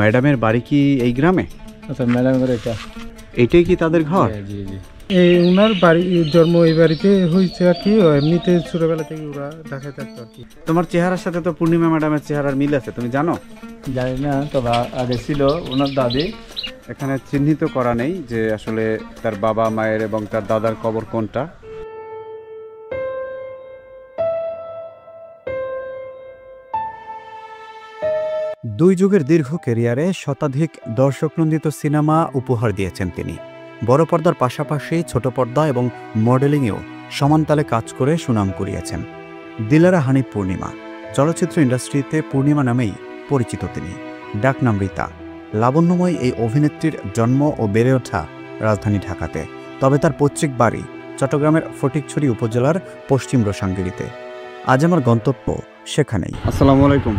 ম্যাডামের বাড়ি কি এই গ্রামে? আচ্ছা, ম্যাডামের এটাই কি তাদের ঘর? জি জি। এই ওনার বাড়ি জন্ম এই বাড়িতে হয়েছে আর কি। এমনিতে ছোটবেলা থেকে ওরা ঢাকায় থাকতো আর কি। তোমার চেহারার সাথে তো পূর্ণিমা ম্যাডামের চেহারার মিল আছে, তুমি জানো? জানি না, তবে আগে ছিল ওনার দাদি। এখানে চিহ্নিত করা নেই যে আসলে তার বাবা মায়ের এবং তার দাদার কবর কোনটা। দুই যুগের দীর্ঘ ক্যারিয়ারে শতাধিক দর্শকনন্দিত সিনেমা উপহার দিয়েছেন তিনি। বড় পর্দার পাশাপাশি ছোট পর্দা এবং মডেলিংয়েও সমানতালে কাজ করে সুনাম কুড়িয়েছেন। দিলারা হানিফ পূর্ণিমা। চলচ্চিত্র ইন্ডাস্ট্রিতে পূর্ণিমা নামেই পরিচিত তিনি। ডাকনাম রীতা। লাবণ্যময় এই অভিনেত্রীর জন্ম ও বেড়ে ওঠা রাজধানী ঢাকাতে, তবে তার পৈতৃক বাড়ি চট্টগ্রামের ফটিকছড়ি উপজেলার পশ্চিম রসাঙ্গিরিতে। আজ আমার গন্তব্য সেখানেই। আসসালামু আলাইকুম।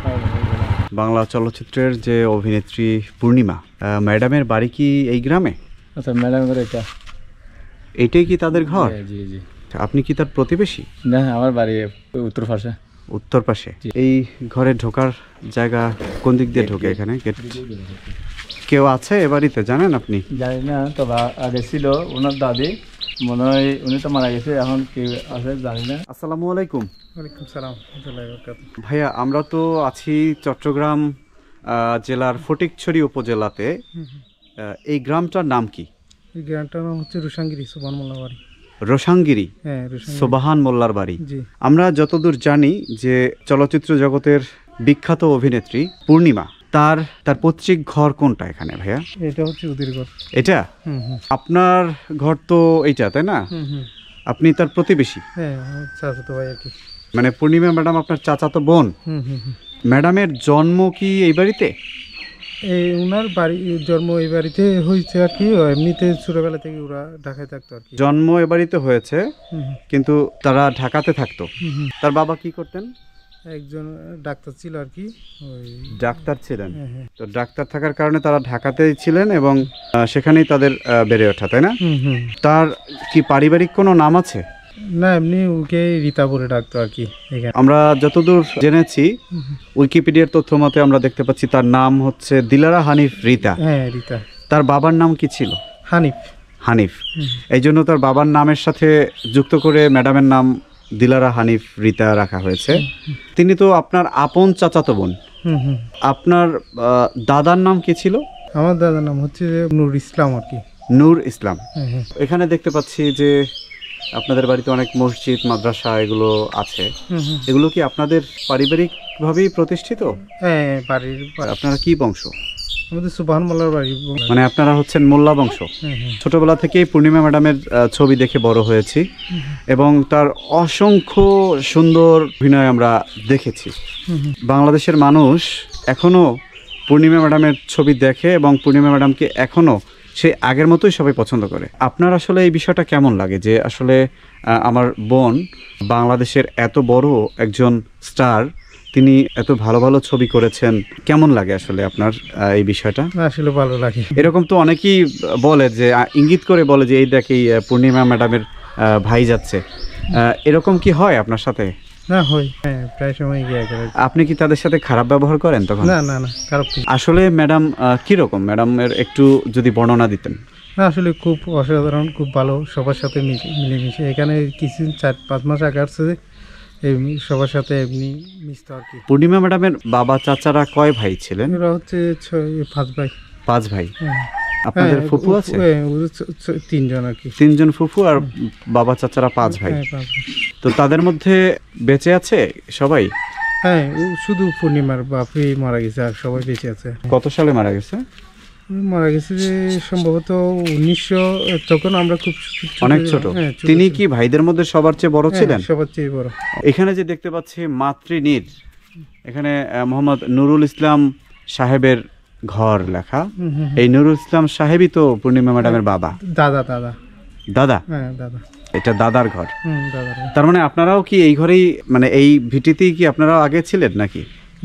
বাংলা চলচ্চিত্রের যে অভিনেত্রী পূর্ণিমা, ম্যাডামের বাড়ি কি এই গ্রামে? আচ্ছা, ম্যাডামের এটাই কি তাদের ঘর? জি জি। আপনি কি তার প্রতিবেশী? না, আমার বাড়ি উত্তর পাশে। উত্তর পাশে। এই ঘরে ঢোকার জায়গা কোন দিক দিয়ে ঢোকে? এখানে গেট। কেউ আছে এ বাড়িতে, জানেন আপনি? জানি না, তবে আগে ছিল ওনার দাদি। মনে হয় উনি তো মারা গেছে, এখন কেউ আছে জানি না। আসসালামু আলাইকুম। ওয়ালাইকুম সালাম। ভাইয়া, আমরা তো আছি চট্টগ্রাম জেলার ফটিকছড়ি উপজেলাতে। এই গ্রামটার নাম কি? এই গ্রামটার নাম হচ্ছে রোশাঙ্গিরি, সোবাহান মোল্লার বাড়ি। রোশাঙ্গিরি, সোবাহান মোল্লার বাড়ি। আমরা যতদূর জানি যে চলচ্চিত্র জগতের বিখ্যাত অভিনেত্রী পূর্ণিমা, তার পৈতৃক ঘর কোনটা এখানে ভাইয়া? এটা হচ্ছে ওদের ঘর। এটা আপনার ঘর তো এইটা, তাই না? আপনি তার প্রতিবেশী? হ্যাঁ, চাচাতো ভাই আর কি। মানে পূর্ণিমা ম্যাডাম আপনার চাচাতো বোন? ম্যাডামের জন্ম কি এই বাড়িতে? এই ওনার বাড়ি জন্ম এই বাড়িতে হয়েছে আর কি। এমনিতে ছোটবেলা থেকে ওরা ঢাকায় থাকতো আর কি। জন্ম এ বাড়িতে হয়েছে, কিন্তু তারা ঢাকাতে থাকতো। তার বাবা কি করতেন? একজন ডাক্তার ছিল আর কি। ডাক্তার ছিলেন? তো ডাক্তার থাকার কারণে তারা ঢাকাতেই ছিলেন এবং সেখানেই তাদের বেড়ে ওঠা, তাই না? তার কি পারিবারিক কোনো নাম আছে? না, এমনি ওকে রীতা বলে ডাকতো আর কি। আমরা যতদূর জেনেছি উইকিপিডিয়ার তথ্য মতে আমরা দেখতে পাচ্ছি তার নাম হচ্ছে দিলারা হানিফ রীতা। হ্যাঁ, রীতা। তার বাবার নাম কি ছিল? হানিফ। হানিফ। এই জন্য তার বাবার নামের সাথে যুক্ত করে ম্যাডামের নাম দিলারা হানিফ রীতা রাখা হয়েছে। তিনি তো আপনার আপন চাচাতো বোন। আপনার দাদার নাম কি ছিল? আমার দাদার নাম হচ্ছে নূর ইসলাম আর কি। নূর ইসলাম। এখানে দেখতে পাচ্ছি যে আপনাদের বাড়িতে অনেক মসজিদ, মাদ্রাসা এগুলো আছে। এগুলো কি আপনাদের পারিবারিক ভাবেই প্রতিষ্ঠিত? হ্যাঁ, বাড়ির। আপনারা কি বংশ? আমাদের সুবহান মোল্লার বাড়ি। মানে আপনারা হচ্ছেন মোল্লা বংশ। ছোটবেলা থেকেই পূর্ণিমা ম্যাডামের ছবি দেখে বড় হয়েছি এবং তার অসংখ্য সুন্দর অভিনয় আমরা দেখেছি। বাংলাদেশের মানুষ এখনো পূর্ণিমা ম্যাডামের ছবি দেখে এবং পূর্ণিমা ম্যাডামকে এখনো সে আগের মতোই সবাই পছন্দ করে। আপনার আসলে এই বিষয়টা কেমন লাগে যে আসলে আমার বোন বাংলাদেশের এত বড় একজন স্টার, তিনি এত ভালো ভালো ছবি করেছেন, কেমন লাগে আসলে আপনার এই বিষয়টা? আসলে ভালো লাগে। এরকম তো অনেকেই বলে যে ইঙ্গিত করে বলে যে এই দেখি পূর্ণিমা ম্যাডামের ভাই যাচ্ছে, এরকম কি হয় আপনার সাথে? না, হয়। হ্যাঁ, প্রায় সময় গিয়ে করে। আপনি কি তাদের সাথে খারাপ ব্যবহার করেন তখন? না না না, খারাপ। আসলে ম্যাডাম কিরকম, ম্যাডামের একটু যদি বর্ণনা দিতেন। না, আসলে খুব অসাধারণ, খুব ভালো, সবার সাথে মিলেমিশে। এখানে কিছু 4-5 মাস আগে আসছে, সবার সাথে এমনি মিশতো আর কি। পূর্ণিমা ম্যাডামের বাবা চাচারা কয় ভাই ছিলেন? ওরা হচ্ছে 5 ভাই। 5 ভাই। আপনাদের ফুফু আছে? 3 জন আর কি। 3 জন ফুফু আর বাবা চাচারা 5 ভাই। তো তাদের মধ্যে বেঁচে আছে সবাই? হ্যাঁ, শুধু পূর্ণিমার বাপই মারা গেছে, আর সবাই বেঁচে আছে। কত সালে মারা গেছে? মারা গেছে যে সম্ভবত 1900, তখন আমরা খুব অনেক ছোট। তিনি কি ভাইদের মধ্যে সবার চেয়ে বড় ছিলেন? সবার চেয়ে বড়। এখানে যে দেখতে পাচ্ছি মাতৃনীর, এখানে মোহাম্মদ নুরুল ইসলাম সাহেবের ঘর লেখা। এই নুরুল ইসলাম সাহেবই তো পূর্ণিমা ম্যাডামের বাবা। দাদা। দাদা? হ্যাঁ, দাদা। এটা দাদার ঘর। দাদার। তার মানে আপনারাও কি এই ঘরেই, মানে এই ভিটিতেই কি আপনারাও আগে ছিলেন নাকি?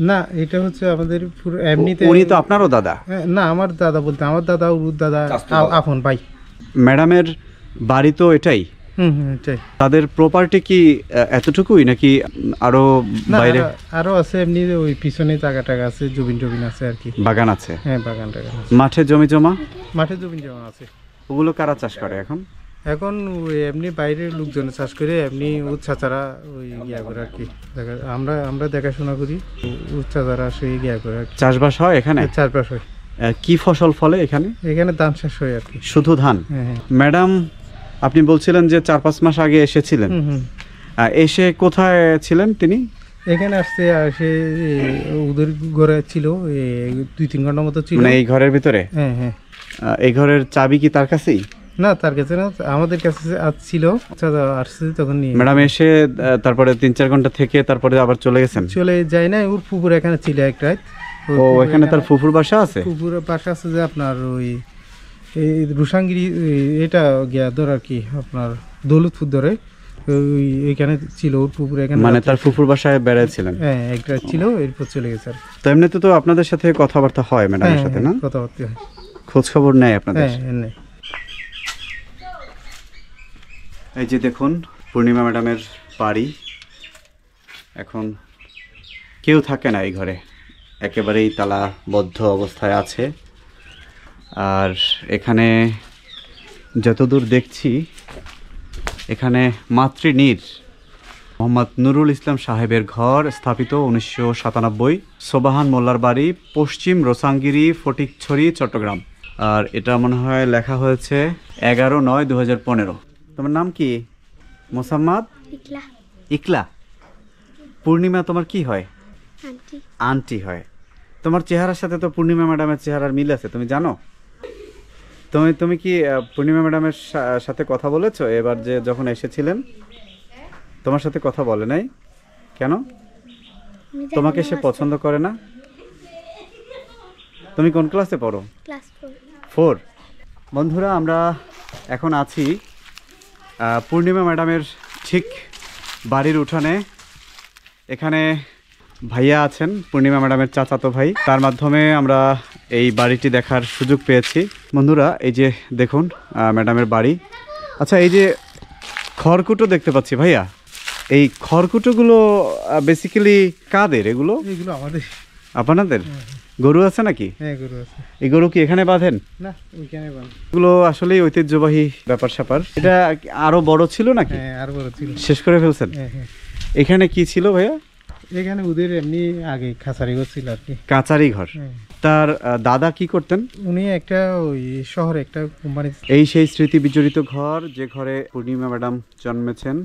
না, এটা হচ্ছে আমাদের পুরো এমনিতে। উনি তো আপনারও দাদা? না, আমার দাদা বলতে আমার দাদা, ওর দাদা আপন ভাই। ম্যাডামের বাড়ি তো এটাই, এটাই। তাদের প্রপার্টি কি এতটুকুই নাকি আরো না, বাইরে আরো আছে এমনি, ওই পিছনে জায়গা টাকা আছে, জমিন টবিন আছে আর কি। বাগান আছে? হ্যাঁ, বাগান টাগান আছে। মাঠে জমি জমা? মাঠে জমিন জমা আছে। ওগুলো কারা চাষ করে এখন? এখন ওই এমনি বাইরের লোকজন চাষ করে, এমনি চাচারা ওই ইয়া করে আর কি। আমরা দেখাশোনা করি, চাচারা আসে ইয়া করে আর কি। চাষবাস হয় এখানে? চাষবাস হয়। কি ফসল ফলে এখানে? এখানে ধান চাষ হয় আর কি। শুধু ধান? হ্যাঁ। ম্যাডাম, আপনি বলছিলেন যে 4-5 মাস আগে এসেছিলেন, এসে কোথায় ছিলেন তিনি? এখানে আসছে, ওদের ঘরে ছিল 2-3 ঘন্টার মতো ছিল। মানে এই ঘরের ভিতরে? হ্যাঁ হ্যাঁ। এই ঘরের চাবি কি তার কাছেই? না, তার কাছে না, আমাদের কাছে ছিল। আসছে তখন নিয়ে। ম্যাডাম এসে তারপরে 3-4 ঘন্টা থেকে তারপরে আবার চলে গেছেন? চলে যায় না, ওর পুকুর এখানে ছিল এক রাত। ও, এখানে তার ফুফুর বাসা আছে? পুকুরের পাশে আছে যে আপনার ওই রুসাঙ্গিরি, এটা গিয়া ধর আর কি, আপনার দৌলতপুর ধরে এইখানে ছিল ওর পুকুর এখানে। মানে তার ফুফুর বাসায় বেড়াচ্ছিলেন? হ্যাঁ, এক রাত ছিল, এরপর চলে গেছে আর। তো এমনিতে তো আপনাদের সাথে কথাবার্তা হয় ম্যাডামের সাথে, না? কথাবার্তা হয়, খোঁজ খবর নেয় আপনাদের? হ্যাঁ নেই। এই যে দেখুন পূর্ণিমা ম্যাডামের বাড়ি, এখন কেউ থাকে না এই ঘরে, একেবারেই তালাবদ্ধ অবস্থায় আছে। আর এখানে যতদূর দেখছি, এখানে মাতৃনীর মোহাম্মদ নুরুল ইসলাম সাহেবের ঘর, স্থাপিত 1997, সোবাহান মোল্লার বাড়ি, পশ্চিম রোসাঙ্গিরি, ফটিকছড়ি, চট্টগ্রাম। আর এটা মনে হয় লেখা হয়েছে 11/9/2015। তোমার নাম কি? মোসাম্মদ ইকলা। ইকলা। পূর্ণিমা তোমার কি হয়? আন্টি। আন্টি হয়। তোমার চেহারার সাথে তো পূর্ণিমা ম্যাডামের চেহারার মিল আছে, তুমি জানো? তুমি কি পূর্ণিমা ম্যাডামের সাথে কথা বলেছো এবার যে যখন এসেছিলেন? তোমার সাথে কথা বলে নাই কেন? তোমাকে সে পছন্দ করে না? তুমি কোন ক্লাসে পড়ো? ক্লাস 4। বন্ধুরা, আমরা এখন আছি পূর্ণিমা ম্যাডামের ঠিক বাড়ির উঠানে। এখানে ভাইয়া আছেন, পূর্ণিমা ম্যাডামের চাচাতো ভাই, তার মাধ্যমে আমরা এই বাড়িটি দেখার সুযোগ পেয়েছি। বন্ধুরা, এই যে দেখুন ম্যাডামের বাড়ি। আচ্ছা, এই যে খড়কুটো দেখতে পাচ্ছি ভাইয়া, এই খড়কুটোগুলো বেসিক্যালি কাদের? এগুলো আমাদের। আপনাদের? গরু আছে নাকি? হ্যাঁ, গরু আছে। এই গরু কি এখানে বাঁধেন? না, ওইখানে বাঁধে। এগুলো আসলেই ঐতিহ্যবাহী ব্যাপার স্যাপার। এটা আরো বড় ছিল নাকি? হ্যাঁ, আরো বড় ছিল। শেষ করে ফেলছেন? হ্যাঁ হ্যাঁ। এখানে কি ছিল ভাইয়া? এখানে ওদের এমনি আগে খাঁচারি ঘর ছিল আর কি। কাচারি ঘর। তার দাদা কি করতেন? উনি একটা ওই শহরে একটা কোম্পানি। এই সেই স্মৃতি বিজড়িত ঘর, যে ঘরে পূর্ণিমা ম্যাডাম জন্মেছেন,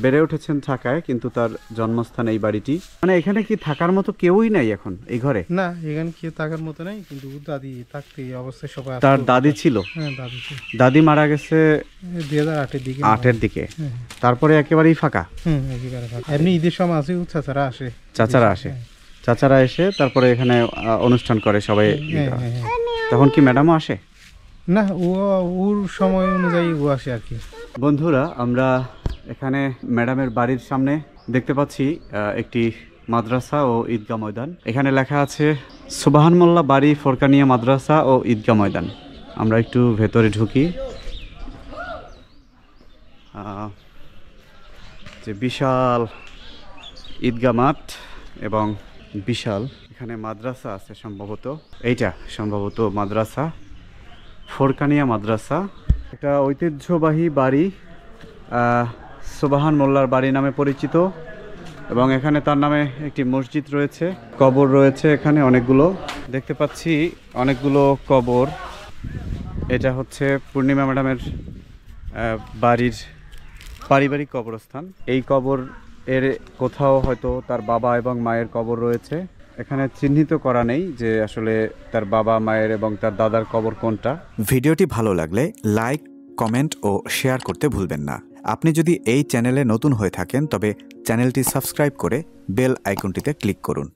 বেড়ে উঠেছেন ঢাকায়, কিন্তু তার জন্মস্থান এই বাড়িটি। মানে এখানে কি থাকার মতো কেউই নাই এখন এই ঘরে? না, এখানে কেউ থাকার মতো নাই, কিন্তু দাদি থাকতে এই অবস্থায় সবাই। তার দাদি ছিল? হ্যাঁ, দাদি ছিল। দাদি মারা গেছে 2008-এর দিকে। 8-এর দিকে। তারপরে একেবারেই ফাঁকা? একেবারে ফাঁকা। এমনি ঈদের সময় আসে, চাচারা আসে। চাচারা এসে তারপরে এখানে অনুষ্ঠান করে সবাই। তখন কি ম্যাডামও আসে? না, ওর সময় অনুযায়ী ও আসে আর কি। বন্ধুরা, আমরা এখানে ম্যাডামের বাড়ির সামনে দেখতে পাচ্ছি একটি মাদ্রাসা ও ঈদগাহ ময়দান। এখানে লেখা আছে সোবাহান মোল্লা বাড়ি, ফোরকানিয়া মাদ্রাসা ও ঈদগাহ ময়দান। আমরা একটু ভেতরে ঢুকি। যে বিশাল ঈদগাহ মাঠ এবং বিশাল এখানে মাদ্রাসা আছে, সম্ভবত এইটা সম্ভবত মাদ্রাসা, ফোরকানিয়া মাদ্রাসা। একটা ঐতিহ্যবাহী বাড়ি, সোবাহান মোল্লার বাড়ি নামে পরিচিত, এবং এখানে তার নামে একটি মসজিদ রয়েছে, কবর রয়েছে এখানে অনেকগুলো দেখতে পাচ্ছি, অনেকগুলো কবর। এটা হচ্ছে পূর্ণিমা ম্যাডামের বাড়ির পারিবারিক কবরস্থান। এই কবর এর কোথাও হয়তো তার বাবা এবং মায়ের কবর রয়েছে। এখানে চিহ্নিত করা নেই যে আসলে তার বাবা, মায়ের এবং তার দাদার কবর কোনটা। ভিডিওটি ভালো লাগলে লাইক, কমেন্ট ও শেয়ার করতে ভুলবেন না। আপনি যদি এই চ্যানেলে নতুন হয়ে থাকেন তবে চ্যানেলটি সাবস্ক্রাইব করে বেল আইকনটিতে ক্লিক করুন।